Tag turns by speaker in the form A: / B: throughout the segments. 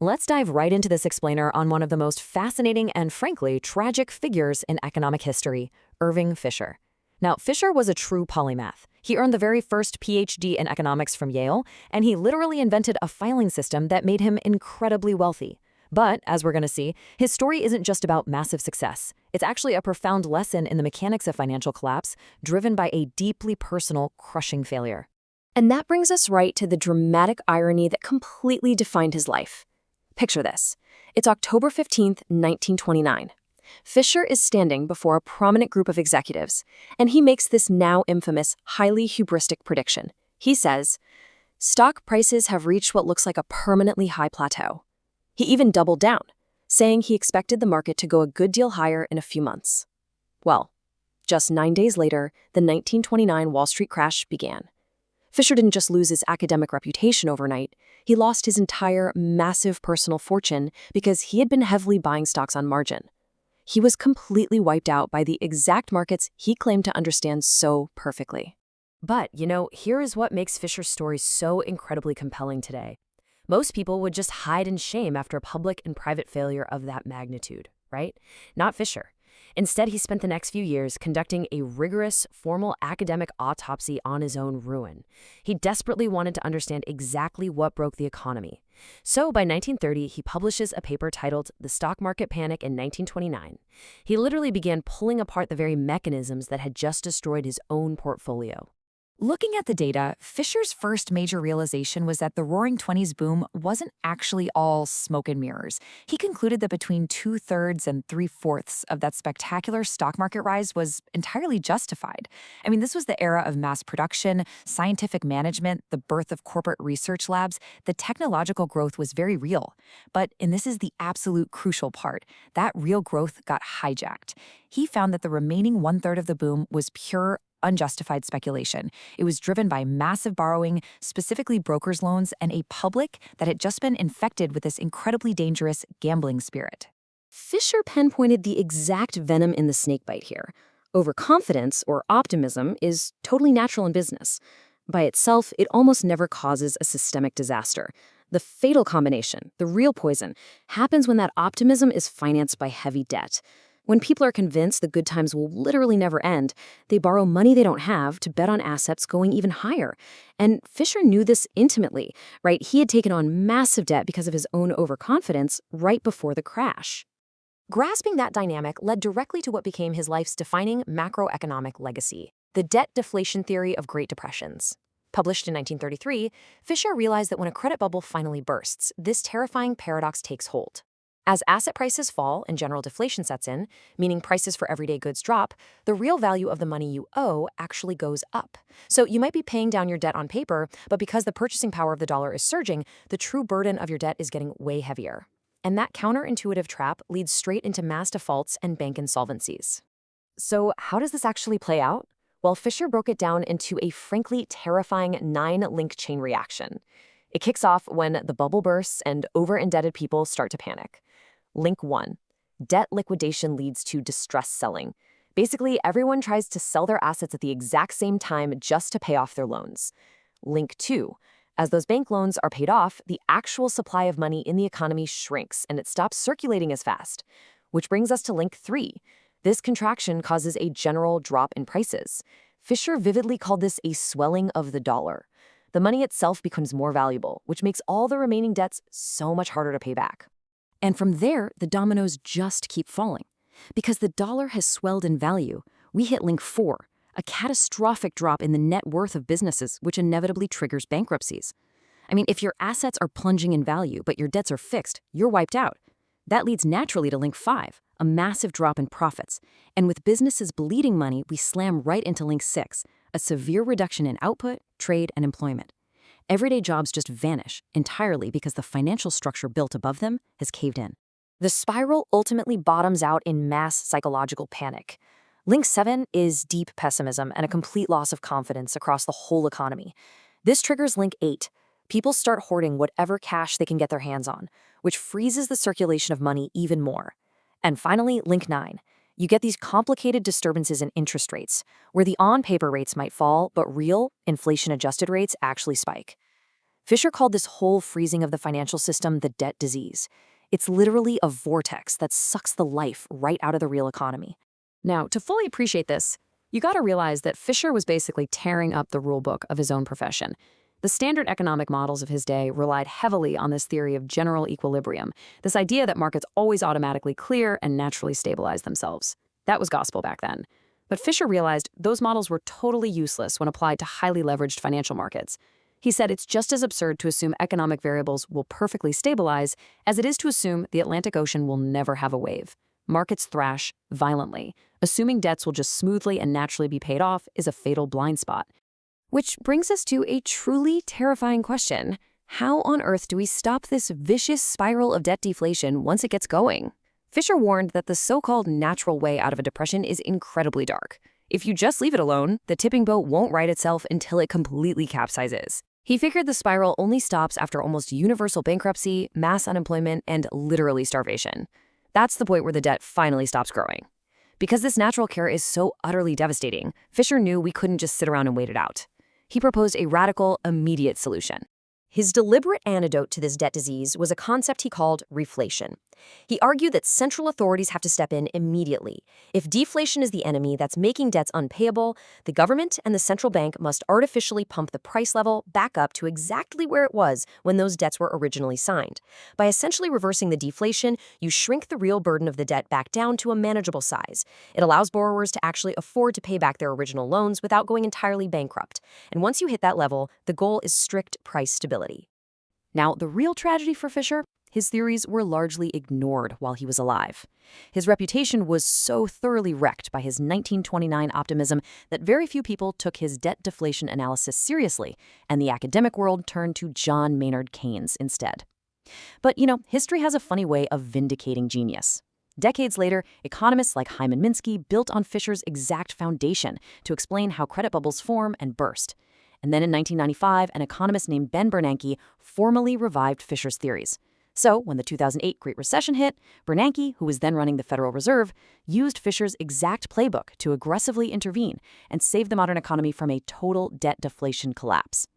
A: Let's dive right into this explainer on one of the most fascinating and frankly tragic figures in economic history, Irving Fisher. Now, Fisher was a true polymath. He earned the very first PhD in economics from Yale, and he literally invented a filing system that made him incredibly wealthy. But, as we're going to see, his story isn't just about massive success. It's actually a profound lesson in the mechanics of financial collapse, driven by a deeply personal, crushing failure.
B: And that brings us right to the dramatic irony that completely defined his life. Picture this. It's October 15th, 1929. Fisher is standing before a prominent group of executives, and he makes this now infamous, highly hubristic prediction. He says, "Stock prices have reached what looks like a permanently high plateau." He even doubled down, saying he expected the market to go a good deal higher in a few months. Well, just 9 days later, the 1929 Wall Street crash began. Fisher didn't just lose his academic reputation overnight, he lost his entire massive personal fortune because he had been heavily buying stocks on margin. He was completely wiped out by the exact markets he claimed to understand so perfectly.
A: But, here is what makes Fisher's story so incredibly compelling today. Most people would just hide in shame after a public and private failure of that magnitude, right? Not Fisher. Instead, he spent the next few years conducting a rigorous, formal academic autopsy on his own ruin. He desperately wanted to understand exactly what broke the economy. So by 1930, he publishes a paper titled The Stock Market Panic in 1929. He literally began pulling apart the very mechanisms that had just destroyed his own portfolio. Looking at the data, Fisher's first major realization was that the Roaring Twenties boom wasn't actually all smoke and mirrors. He concluded that between 2/3 and 3/4 of that spectacular stock market rise was entirely justified. I mean, this was the era of mass production, scientific management, the birth of corporate research labs. The technological growth was very real. And this is the absolute crucial part, that real growth got hijacked. He found that the remaining 1/3 of the boom was pure, unjustified speculation. It was driven by massive borrowing, specifically brokers' loans, and a public that had just been infected with this incredibly dangerous gambling spirit.
B: Fisher pinpointed the exact venom in the snakebite here. Overconfidence, or optimism, is totally natural in business. By itself, it almost never causes a systemic disaster. The fatal combination, the real poison, happens when that optimism is financed by heavy debt. When people are convinced the good times will literally never end, they borrow money they don't have to bet on assets going even higher. And Fisher knew this intimately, right? He had taken on massive debt because of his own overconfidence right before the crash.
A: Grasping that dynamic led directly to what became his life's defining macroeconomic legacy, the debt deflation theory of Great Depressions. Published in 1933, Fisher realized that when a credit bubble finally bursts, this terrifying paradox takes hold. As asset prices fall and general deflation sets in, meaning prices for everyday goods drop, the real value of the money you owe actually goes up. So you might be paying down your debt on paper, but because the purchasing power of the dollar is surging, the true burden of your debt is getting way heavier. And that counterintuitive trap leads straight into mass defaults and bank insolvencies. So how does this actually play out? Well, Fisher broke it down into a frankly terrifying 9-link chain reaction. It kicks off when the bubble bursts and over-indebted people start to panic. Link 1. Debt liquidation leads to distress selling. Basically, everyone tries to sell their assets at the exact same time just to pay off their loans. Link 2. As those bank loans are paid off, the actual supply of money in the economy shrinks and it stops circulating as fast. Which brings us to Link 3. This contraction causes a general drop in prices. Fisher vividly called this a swelling of the dollar. The money itself becomes more valuable, which makes all the remaining debts so much harder to pay back.
B: And from there, the dominoes just keep falling. Because the dollar has swelled in value, we hit Link 4, a catastrophic drop in the net worth of businesses, which inevitably triggers bankruptcies. I mean, if your assets are plunging in value, but your debts are fixed, you're wiped out. That leads naturally to Link 5, a massive drop in profits. And with businesses bleeding money, we slam right into Link 6, a severe reduction in output, trade, and employment. Everyday jobs just vanish entirely because the financial structure built above them has caved in.
A: The spiral ultimately bottoms out in mass psychological panic. Link 7 is deep pessimism and a complete loss of confidence across the whole economy. This triggers Link 8. People start hoarding whatever cash they can get their hands on, which freezes the circulation of money even more. And finally, Link 9. You get these complicated disturbances in interest rates, where the on-paper rates might fall, but real, inflation-adjusted rates actually spike. Fisher called this whole freezing of the financial system the debt disease. It's literally a vortex that sucks the life right out of the real economy.
B: Now, to fully appreciate this, you gotta realize that Fisher was basically tearing up the rulebook of his own profession. The standard economic models of his day relied heavily on this theory of general equilibrium, this idea that markets always automatically clear and naturally stabilize themselves. That was gospel back then. But Fisher realized those models were totally useless when applied to highly leveraged financial markets. He said it's just as absurd to assume economic variables will perfectly stabilize as it is to assume the Atlantic Ocean will never have a wave. Markets thrash violently. Assuming debts will just smoothly and naturally be paid off is a fatal blind spot. Which brings us to a truly terrifying question. How on earth do we stop this vicious spiral of debt deflation once it gets going? Fisher warned that the so-called natural way out of a depression is incredibly dark. If you just leave it alone, the tipping boat won't right itself until it completely capsizes. He figured the spiral only stops after almost universal bankruptcy, mass unemployment, and literally starvation. That's the point where the debt finally stops growing. Because this natural cure is so utterly devastating, Fisher knew we couldn't just sit around and wait it out. He proposed a radical, immediate solution. His deliberate antidote to this debt disease was a concept he called reflation. He argued that central authorities have to step in immediately. If deflation is the enemy that's making debts unpayable, the government and the central bank must artificially pump the price level back up to exactly where it was when those debts were originally signed. By essentially reversing the deflation, you shrink the real burden of the debt back down to a manageable size. It allows borrowers to actually afford to pay back their original loans without going entirely bankrupt. And once you hit that level, the goal is strict price stability. Now, the real tragedy for Fisher? His theories were largely ignored while he was alive. His reputation was so thoroughly wrecked by his 1929 optimism that very few people took his debt deflation analysis seriously, and the academic world turned to John Maynard Keynes instead. But, history has a funny way of vindicating genius. Decades later, economists like Hyman Minsky built on Fisher's exact foundation to explain how credit bubbles form and burst. And then in 1995, an economist named Ben Bernanke formally revived Fisher's theories. So, when the 2008 Great Recession hit, Bernanke, who was then running the Federal Reserve, used Fisher's exact playbook to aggressively intervene and save the modern economy from a total debt deflation collapse.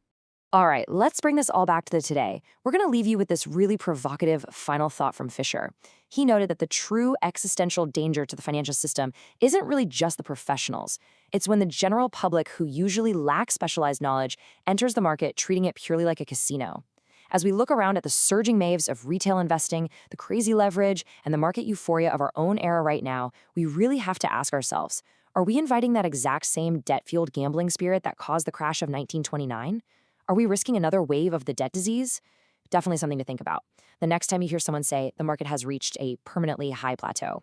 B: All right, let's bring this all back to the today. We're going to leave you with this really provocative final thought from Fisher. He noted that the true existential danger to the financial system isn't really just the professionals. It's when the general public, who usually lacks specialized knowledge, enters the market treating it purely like a casino. As we look around at the surging waves of retail investing, the crazy leverage, and the market euphoria of our own era right now, we really have to ask ourselves, are we inviting that exact same debt-fueled gambling spirit that caused the crash of 1929? Are we risking another wave of the debt disease? Definitely something to think about. The next time you hear someone say the market has reached a permanently high plateau.